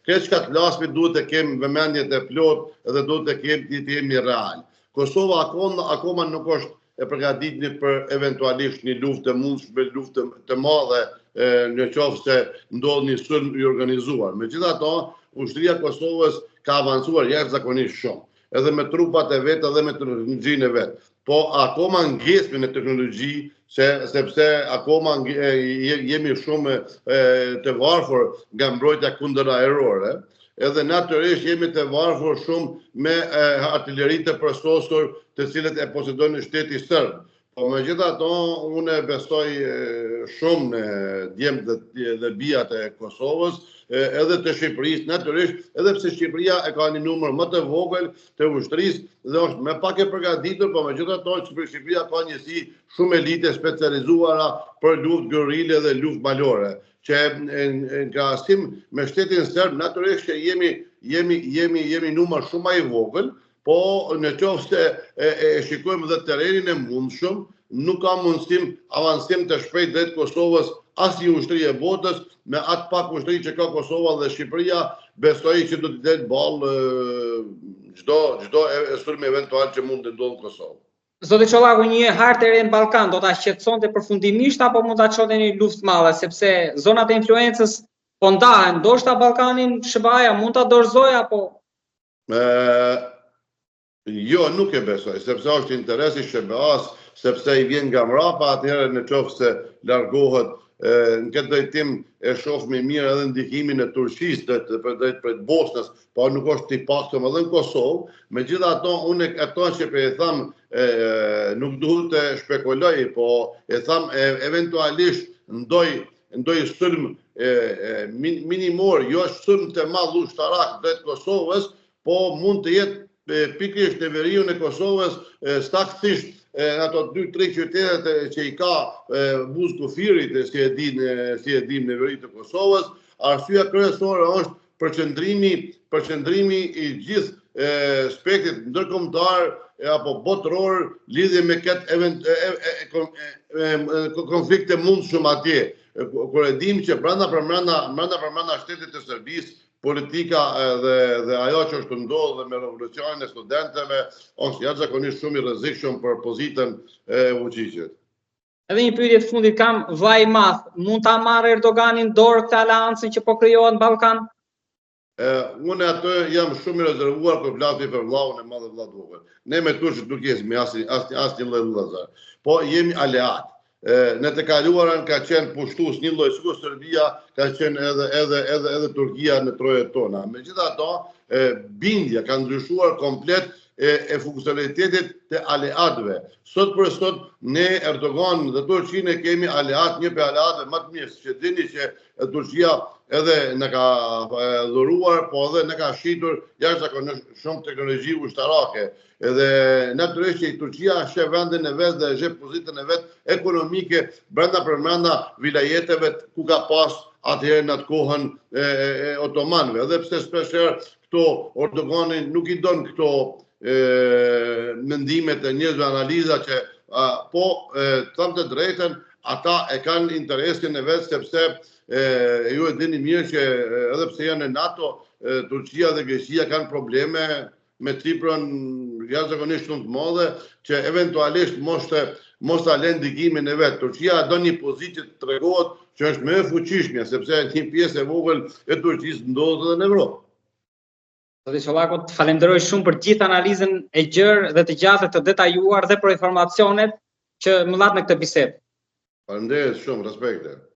këtë çka të lasmi duhet të kemi vëmendjet e plot dhe duhet të jemi real. Kosova akoma nuk është e përgatitur për eventualisht një luftë të mundshme, luftë të madhe në qoftë se ndodh një sulm i organizuar. Megjithatë, ushtria e Kosovës ka avancuar jashtëzakonisht shumë, edhe me trupat e vet, edhe me teknologjinë e vet. Po akoma ngjesmi në teknologji, sepse akoma jemi shumë të varfër nga mbrojtja kundër ajrore, edhe natyrisht jemi të varfër shumë me artilleri të përsosur të cilët e posedojnë shteti serb. Po megjithatë, unë besoj shumë në djemtë dhe bijat e Kosovës, edhe të Shqipërisë, natyrisht, edhe pse Shqipëria e ka një numër më të vogël të ushtrisë dhe është më pak e përgatitur, po megjithatë Shqipëria ka njësi shumë elite specializuara për luftë gerile dhe luftë malore, që në krahasim me shtetin serb, natyrisht që jemi numër shumë më i vogël, po në qoftë se e shikojmë dhe terrenin e mundshëm, nuk ka mundësim avancim të shpejt drejt Kosovës asnjë ushtri e botës, me atë pak ushtri që ka Kosova dhe Shqipëria, besoj që do të del ballë çdo sulm eventual që mund të ndodhë në Kosovë. Zoti Çollaku, një hartë e re në Ballkan do ta shqetësonte përfundimisht apo mund ta çonte një luftë madhe, sepse zonat e influencës po ndahen, ndoshta Ballkanin SBA-ja mund ta dorëzojë apo jo, nuk e besoj, sepse është interesi SBA-s, sepse i vjen nga mrapa, atëherë në qoftë se largohet, në këtë drejtim e shohim mirë edhe ndikimin e Turqisë drejt për Bosnës, po nuk është i paktëm edhe në Kosovë. Megjithatë, unë ato që e tham, nuk duhet të spekuloj, po e tham eventualisht ndoj sulm minimor, jo sulm të madh ushtarak drejt Kosovës, po mund të jetë pikërisht në veriun e Kosovës, saktësisht ato 2-3 qytetet që i ka buzë kufirit, si e dim në veri të Kosovës. Arsyeja kryesore është përqendrimi i gjithë spektrit ndërkombëtar apo botëror lidhje me këtë konflikte mundshëm atje. Kur e dim që brenda shtetit të Serbisë, politika dhe ajo që është ndodhur me revolucionin e studentëve është jashtëzakonisht shumë i rrezikshëm për pozitën e Vučićit. Edhe një pyetje të fundit kam, vllai i madh, mund ta marrë Erdoganin dorë këtë aleancën që po krijohet në Ballkan? Unë atë jam shumë i rezervuar kur flasi për vllaun e madh dhe vllaut vogël. Ne me turqët nuk jemi asnjë lloj vëllazër, po jemi aleat. Në të kaluarën ka qenë pushtues një lloj, sikur Serbia ka qenë edhe Turqia në trojet tona. Megjithatë, bindja ka ndryshuar komplet e funksionalitetit të aleatëve. Sot për sot, ne Erdogan dhe Turqinë kemi aleat, një për aleatëve më të mirë, që dini që Turqia edhe në ka dhuruar, po edhe në ka shitur jashtëzakonisht shumë teknologji ushtarake. Edhe natyrisht që Turqia sheh vendin e vet dhe sheh pozitën e vet ekonomike brenda vilajeteve ku ka pas atëherë në atë kohën e otomanëve. Edhe pse shpeshherë këto Erdogani nuk i don këto mendimet e njerëzve, analiza që po them të drejtën, ata e kanë interesin e vet, sepse ju e dini mirë që edhe pse janë në NATO, Turqia dhe Greqia kanë probleme me Ciprën jashtëzakonisht shumë të mëdha, që eventualisht mos ta lënë ndikimin e vet. Turqia do një pozitë që tregohet që është më e fuqishme, sepse një pjesë e vogël e Turqisë ndodhet edhe në Evropë. Zoti Çollaku, të falenderoj shumë për gjithë analizën e gjerë dhe të gjatë të detajuar dhe për informacionet që më dhat në këtë bisedë. Faleminderit shumë, respekte.